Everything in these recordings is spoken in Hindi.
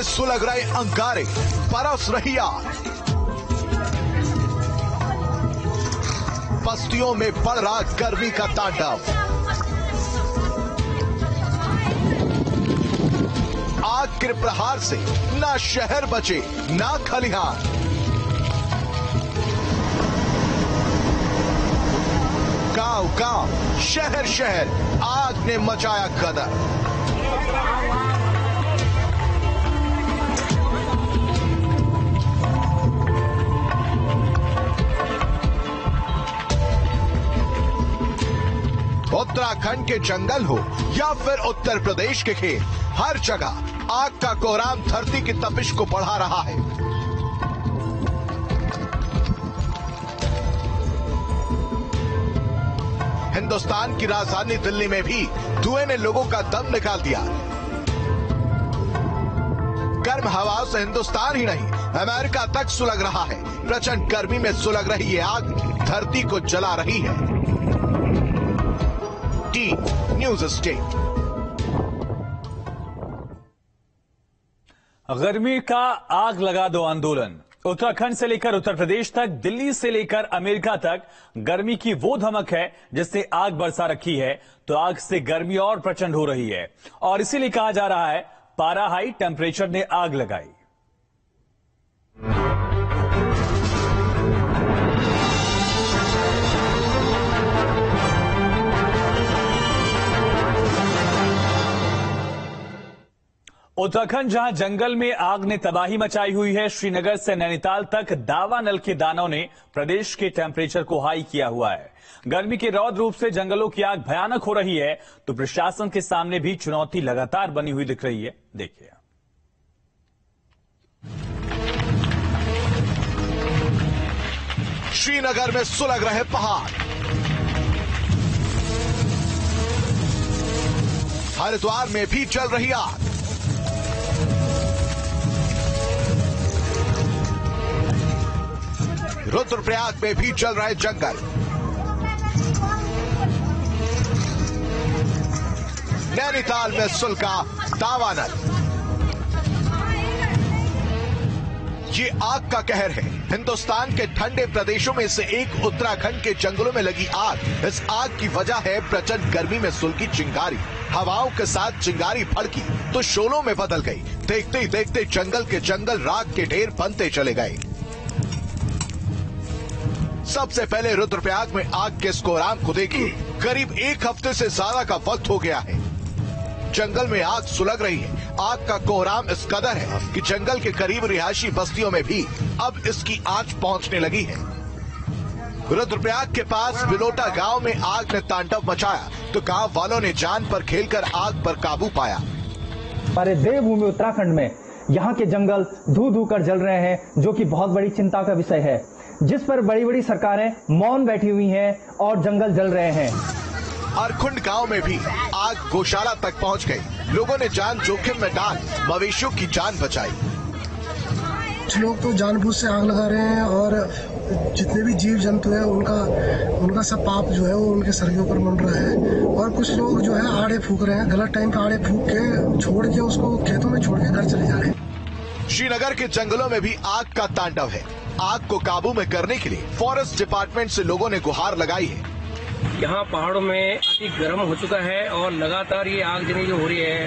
में सुलग रहे अंगारे, बरस रही आग। बस्तियों में बढ़ रहा गर्मी का तांडव। आग के प्रहार से ना शहर बचे ना खलिहान। गांव-गांव, शहर-शहर आग ने मचाया गदर। उत्तराखंड के जंगल हो या फिर उत्तर प्रदेश के खेत, हर जगह आग का कोहराम धरती की तपिश को बढ़ा रहा है। हिंदुस्तान की राजधानी दिल्ली में भी धुएं ने लोगों का दम निकाल दिया। गर्म हवाओं से हिंदुस्तान ही नहीं, अमेरिका तक सुलग रहा है। प्रचंड गर्मी में सुलग रही ये आग धरती को जला रही है। News state. गर्मी का आग लगा दो आंदोलन। उत्तराखंड से लेकर उत्तर प्रदेश तक, दिल्ली से लेकर अमेरिका तक गर्मी की वो धमक है जिससे आग बरसा रखी है। तो आग से गर्मी और प्रचंड हो रही है और इसीलिए कहा जा रहा है पारा हाई टेम्परेचर ने आग लगाई। उत्तराखंड जहां जंगल में आग ने तबाही मचाई हुई है, श्रीनगर से नैनीताल तक दावानल के दानों ने प्रदेश के टेम्परेचर को हाई किया हुआ है। गर्मी के रौद्र रूप से जंगलों की आग भयानक हो रही है तो प्रशासन के सामने भी चुनौती लगातार बनी हुई दिख रही है। देखिए, श्रीनगर में सुलग रहे पहाड़, हरिद्वार में भी चल रही आग। रुद्रप्रयाग में भी चल रहे जंगल। नैनीताल में सुलगा दावानल। ये आग का कहर है। हिंदुस्तान के ठंडे प्रदेशों में से एक उत्तराखंड के जंगलों में लगी आग। इस आग की वजह है प्रचंड गर्मी में सुलगी चिंगारी। हवाओं के साथ चिंगारी भड़की तो शोलों में बदल गई। देखते ही देखते जंगल के जंगल राख के ढेर बनते चले गए। सबसे पहले रुद्रप्रयाग में आग के इस कोहराम को देखिए। करीब एक हफ्ते से ज्यादा का वक्त हो गया है। जंगल में आग सुलग रही है। आग का कोहराम इस कदर है कि जंगल के करीब रिहायशी बस्तियों में भी अब इसकी आंच पहुंचने लगी है। रुद्रप्रयाग के पास बिलोटा गांव में आग ने तांडव मचाया तो गांव वालों ने जान पर खेलकर आग पर काबू पाया। हमारे देवभूमि उत्तराखंड में यहाँ के जंगल धू धू कर जल रहे हैं, जो कि बहुत बड़ी चिंता का विषय है, जिस पर बड़ी बड़ी सरकारें मौन बैठी हुई हैं और जंगल जल रहे हैं। अरखुंड गांव में भी आग गौशाला तक पहुंच गई। लोगों ने जान जोखिम में डाल मवेशियों की जान बचाई। कुछ लोग तो जानबूझ से आग लगा रहे हैं और जितने भी जीव जंतु है उनका सब पाप जो है वो उनके सर के ऊपर मन रहा है। और कुछ लोग जो है आड़े फूक रहे हैं, गलत टाइम पे आड़े फूक के छोड़ के उसको खेतों में छोड़ के घर चले जा रहे हैं। श्रीनगर के जंगलों में भी आग का तांडव है। आग को काबू में करने के लिए फॉरेस्ट डिपार्टमेंट से लोगों ने गुहार लगाई है। यहाँ पहाड़ों में अति गर्म हो चुका है और लगातार ये आगजनी जो हो रही है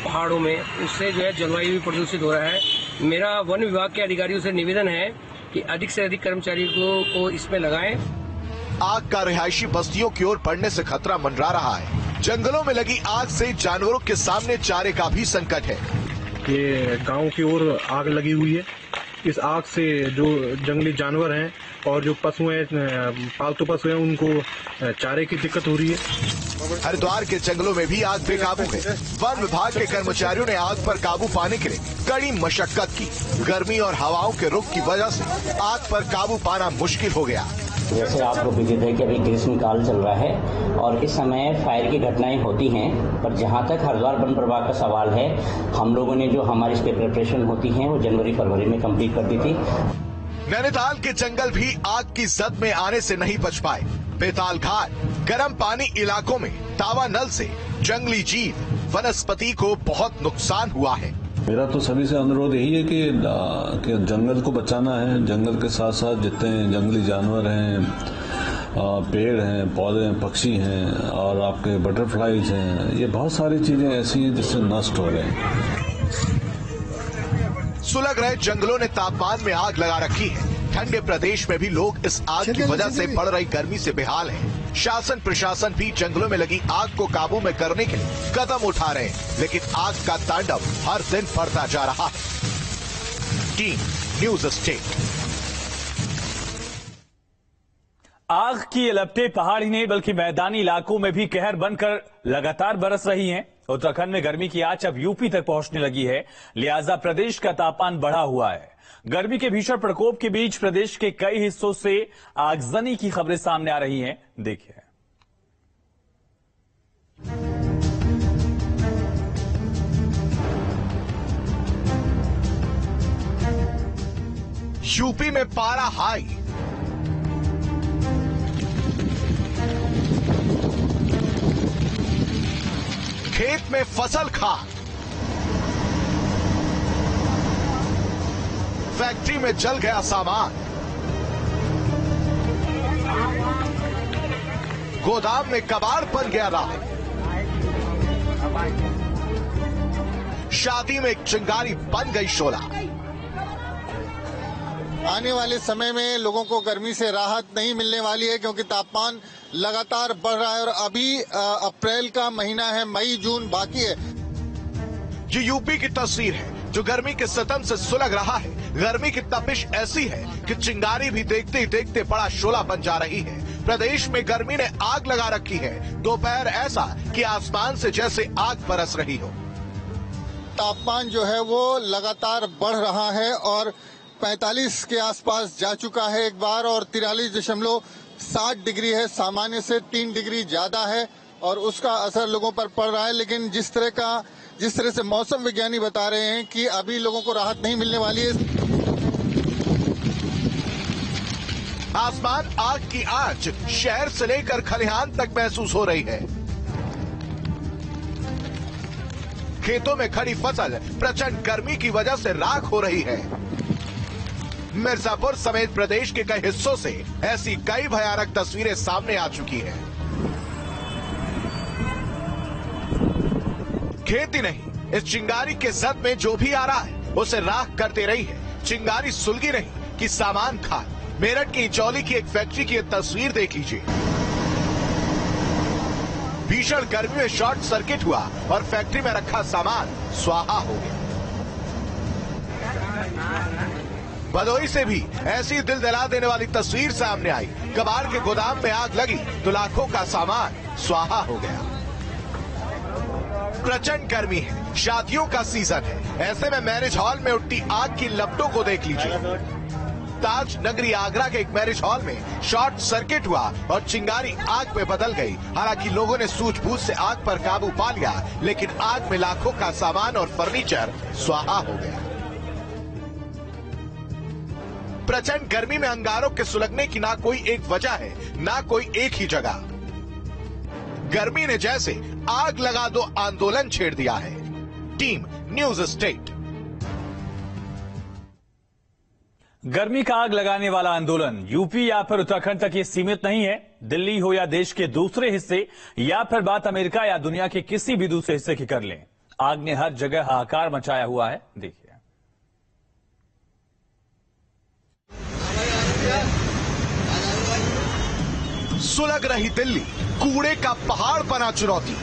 पहाड़ों में, उससे जो है जलवायु भी प्रदूषित हो रहा है। मेरा वन विभाग के अधिकारियों से निवेदन है कि अधिक से अधिक कर्मचारियों को इसमें लगाएं। आग का रिहायशी बस्तियों की ओर बढ़ने से खतरा मंडरा रहा है। जंगलों में लगी आग से जानवरों के सामने चारे का भी संकट है। ये गांव की ओर आग लगी हुई है। इस आग से जो जंगली जानवर हैं और जो पशु हैं, पालतू पशु हैं, उनको चारे की दिक्कत हो रही है। हरिद्वार के जंगलों में भी आग बेकाबू है। वन विभाग के कर्मचारियों ने आग पर काबू पाने के लिए कड़ी मशक्कत की। गर्मी और हवाओं के रुख की वजह से आग पर काबू पाना मुश्किल हो गया। जैसे आपको विदित है कि अभी ग्रीष्म काल चल रहा है और इस समय फायर की घटनाएं होती हैं, पर जहां तक हरिद्वार वन प्रभाग का सवाल है, हम लोगों ने जो हमारी इस पे प्रिपरेशन होती है वो जनवरी फरवरी में कंप्लीट कर दी थी। नैनीताल के जंगल भी आग की जद में आने से नहीं बच पाए। बेताल घाट, गर्म पानी इलाकों में दावानल से जंगली जीव, वनस्पति को बहुत नुकसान हुआ है। मेरा तो सभी से अनुरोध यही है कि जंगल को बचाना है। जंगल के साथ साथ जितने जंगली जानवर हैं, पेड़ हैं, पौधे हैं, पक्षी हैं और आपके बटरफ्लाईज हैं, ये बहुत सारी चीजें ऐसी हैं जिससे नष्ट हो रहे हैं। सुलग रहे जंगलों ने तापमान में आग लगा रखी है। ठंडे प्रदेश में भी लोग इस आग की वजह से बढ़ रही गर्मी से बेहाल हैं। शासन प्रशासन भी जंगलों में लगी आग को काबू में करने के लिए कदम उठा रहे हैं, लेकिन आग का तांडव हर दिन बढ़ता जा रहा है। Team news state. आग की लपटें पहाड़ ही नहीं बल्कि मैदानी इलाकों में भी कहर बनकर लगातार बरस रही हैं। उत्तराखंड में गर्मी की आंच अब यूपी तक पहुंचने लगी है, लिहाजा प्रदेश का तापमान बढ़ा हुआ है। गर्मी के भीषण प्रकोप के बीच प्रदेश के कई हिस्सों से आगजनी की खबरें सामने आ रही हैं। देखिए। यूपी में पारा हाई, खेत में फसल खाक, फैक्ट्री में जल गया सामान, गोदाम में कबाड़ बन गया राख, शादी में एक चिंगारी बन गई शोला। आने वाले समय में लोगों को गर्मी से राहत नहीं मिलने वाली है, क्योंकि तापमान लगातार बढ़ रहा है और अभी अप्रैल का महीना है, मई जून बाकी है। ये यूपी की तस्वीर है जो गर्मी के सितम से सुलग रहा है। गर्मी की तपिश ऐसी है कि चिंगारी भी देखते ही देखते बड़ा शोला बन जा रही है। प्रदेश में गर्मी ने आग लगा रखी है। दोपहर ऐसा कि आसमान से जैसे आग बरस रही हो। तापमान जो है वो लगातार बढ़ रहा है और 45 के आसपास जा चुका है एक बार, और 43.7 डिग्री है, सामान्य से 3 डिग्री ज्यादा है और उसका असर लोगों पर पड़ रहा है। लेकिन जिस तरह से मौसम विज्ञानी बता रहे हैं कि अभी लोगों को राहत नहीं मिलने वाली है। आसमान आग की आंच शहर से लेकर खलिहान तक महसूस हो रही है। खेतों में खड़ी फसल प्रचंड गर्मी की वजह से राख हो रही है। मिर्जापुर समेत प्रदेश के कई हिस्सों से ऐसी कई भयानक तस्वीरें सामने आ चुकी हैं। खेती नहीं, इस चिंगारी के जद में जो भी आ रहा है उसे राख करते रही है। चिंगारी सुलगी नहीं कि सामान खाक। मेरठ की इचौली की एक फैक्ट्री की तस्वीर देख लीजिए। भीषण गर्मी में शॉर्ट सर्किट हुआ और फैक्ट्री में रखा सामान स्वाहा हो गया। भदोही से भी ऐसी दिल दहला देने वाली तस्वीर सामने आई। कबाड़ के गोदाम में आग लगी तो लाखों का सामान स्वाहा हो गया। प्रचंड गर्मी है, शादियों का सीजन है, ऐसे में मैरिज हॉल में उठती आग की लपटों को देख लीजिए। ताज नगरी आगरा के एक मैरिज हॉल में शॉर्ट सर्किट हुआ और चिंगारी आग में बदल गई। हालांकि लोगों ने सूझबूझ से आग पर काबू पा लिया, लेकिन आग में लाखों का सामान और फर्नीचर स्वाहा हो गया। प्रचंड गर्मी में अंगारों के सुलगने की ना कोई एक वजह है, ना कोई एक ही जगह। गर्मी ने जैसे आग लगा दो आंदोलन छेड़ दिया है। Team news state. गर्मी का आग लगाने वाला आंदोलन यूपी या फिर उत्तराखंड तक ये सीमित नहीं है। दिल्ली हो या देश के दूसरे हिस्से या फिर बात अमेरिका या दुनिया के किसी भी दूसरे हिस्से की कर लें, आग ने हर जगह हाहाकार मचाया हुआ है। देखिए। सुलग रही दिल्ली, कूड़े का पहाड़ बना चुनौती।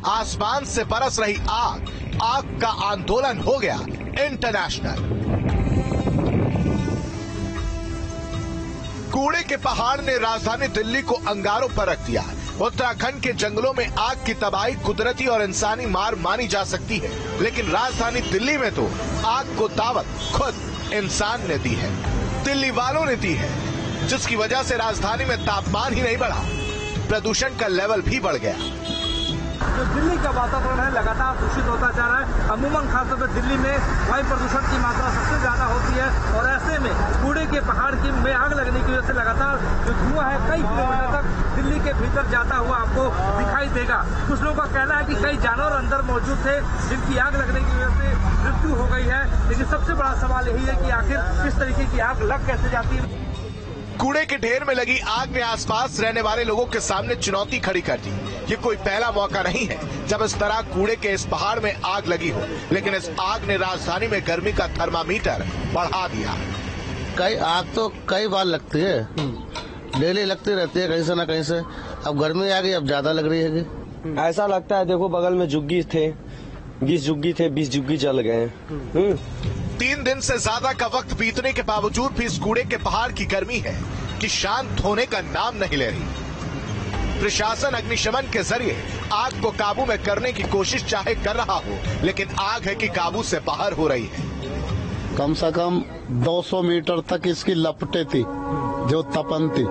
आसमान से बरस रही आग, आग का आंदोलन हो गया इंटरनेशनल। कूड़े के पहाड़ ने राजधानी दिल्ली को अंगारों पर रख दिया। उत्तराखंड के जंगलों में आग की तबाही कुदरती और इंसानी मार मानी जा सकती है, लेकिन राजधानी दिल्ली में तो आग को दावत खुद इंसान ने दी है, दिल्ली वालों ने दी है, जिसकी वजह से राजधानी में तापमान ही नहीं बढ़ा, प्रदूषण का लेवल भी बढ़ गया। जो दिल्ली का वातावरण है लगातार दूषित होता जा रहा है। अमूमन खासतौर पर दिल्ली में वायु प्रदूषण की मात्रा सबसे ज्यादा होती है और ऐसे में कूड़े के पहाड़ में आग लगने की वजह से लगातार जो धुआं है कई किलोमीटर तक दिल्ली के भीतर जाता हुआ आपको दिखाई देगा। कुछ लोगों का कहना है कि कई जानवर अंदर मौजूद थे जिनकी आग लगने की वजह से मृत्यु हो गई है, लेकिन सबसे बड़ा सवाल यही है कि आखिर इस तरीके की आग लग कैसे जाती है। कूड़े के ढेर में लगी आग ने आसपास रहने वाले लोगों के सामने चुनौती खड़ी कर दी। ये कोई पहला मौका नहीं है जब इस तरह कूड़े के इस पहाड़ में आग लगी हो, लेकिन इस आग ने राजधानी में गर्मी का थर्मामीटर बढ़ा दिया। कई आग तो कई बार लगती है, डेली लगती रहती है कहीं से न कहीं से। अब गर्मी आ गई, अब ज्यादा लग रही है। ऐसा लगता है देखो बगल में झुग्गी थे, 20 झुग्गी थे, 20 झुग्गी जल गए। 3 दिन से ज्यादा का वक्त बीतने के बावजूद भी इस कूड़े के पहाड़ की गर्मी है कि शांत होने का नाम नहीं ले रही। प्रशासन अग्निशमन के जरिए आग को काबू में करने की कोशिश चाहे कर रहा हो, लेकिन आग है कि काबू से बाहर हो रही है। कम से कम 200 मीटर तक इसकी लपटें थी जो तपन थी,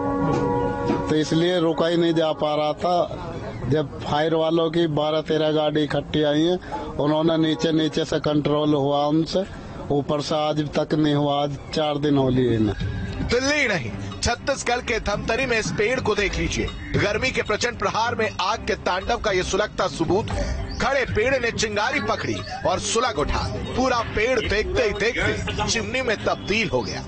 तो इसलिए रुका ही नहीं जा पा रहा था। जब फायर वालों की 12-13 गाड़ी इकट्ठी आई है, उन्होंने नीचे से कंट्रोल हुआ उनसे, ऊपर से आज तक नहीं हुआ। आज 4 दिन हो लिए इन्हें। दिल्ली नहीं, छत्तीसगढ़ के धमतरी में इस पेड़ को देख लीजिए। गर्मी के प्रचंड प्रहार में आग के तांडव का ये सुलगता सबूत है। खड़े पेड़ ने चिंगारी पकड़ी और सुलग उठा। पूरा पेड़ देखते ही देखते चिमनी में तब्दील हो गया।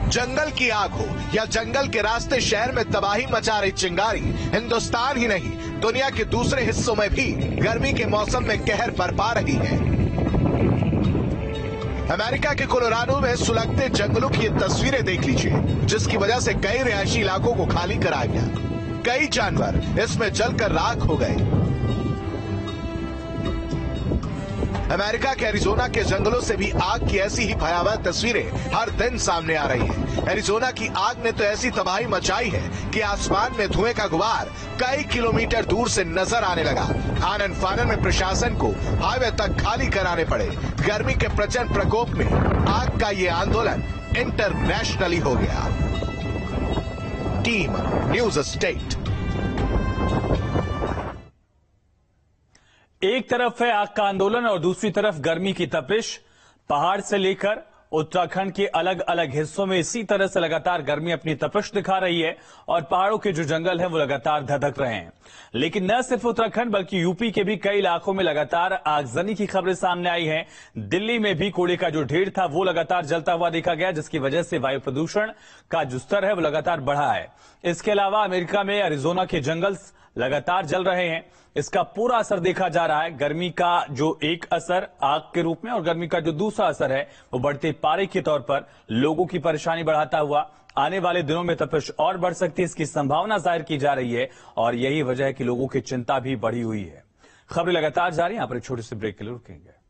जंगल की आग हो या जंगल के रास्ते शहर में तबाही मचा रही चिंगारी, हिंदुस्तान ही नहीं दुनिया के दूसरे हिस्सों में भी गर्मी के मौसम में कहर बरपा रही है। अमेरिका के कोलोराडो में सुलगते जंगलों की ये तस्वीरें देख लीजिए, जिसकी वजह से कई रिहायशी इलाकों को खाली कराया गया। कई जानवर इसमें जलकर राख हो गए। अमेरिका के एरिजोना के जंगलों से भी आग की ऐसी ही भयावह तस्वीरें हर दिन सामने आ रही हैं। एरिजोना की आग ने तो ऐसी तबाही मचाई है कि आसमान में धुएं का गुबार कई किलोमीटर दूर से नजर आने लगा। आनन फानन में प्रशासन को हाईवे तक खाली कराने पड़े। गर्मी के प्रचंड प्रकोप में आग का ये आंदोलन इंटरनेशनली हो गया। Team news state. एक तरफ है आग का आंदोलन और दूसरी तरफ गर्मी की तपिश। पहाड़ से लेकर उत्तराखंड के अलग अलग हिस्सों में इसी तरह से लगातार गर्मी अपनी तपिश दिखा रही है और पहाड़ों के जो जंगल हैं वो लगातार धधक रहे हैं। लेकिन न सिर्फ उत्तराखंड बल्कि यूपी के भी कई इलाकों में लगातार आगजनी की खबरें सामने आई हैं। दिल्ली में भी कूड़े का जो ढेर था वो लगातार जलता हुआ देखा गया, जिसकी वजह से वायु प्रदूषण का जो स्तर है वो लगातार बढ़ा है। इसके अलावा अमेरिका में एरिजोना के जंगल लगातार जल रहे हैं। इसका पूरा असर देखा जा रहा है। गर्मी का जो एक असर आग के रूप में और गर्मी का जो दूसरा असर है वो बढ़ते पारे के तौर पर लोगों की परेशानी बढ़ाता हुआ आने वाले दिनों में तपिश और बढ़ सकती है, इसकी संभावना जाहिर की जा रही है और यही वजह है कि लोगों की चिंता भी बढ़ी हुई है। खबरें लगातार जारी, यहां पर एक छोटे से ब्रेक के लिए रुकेंगे।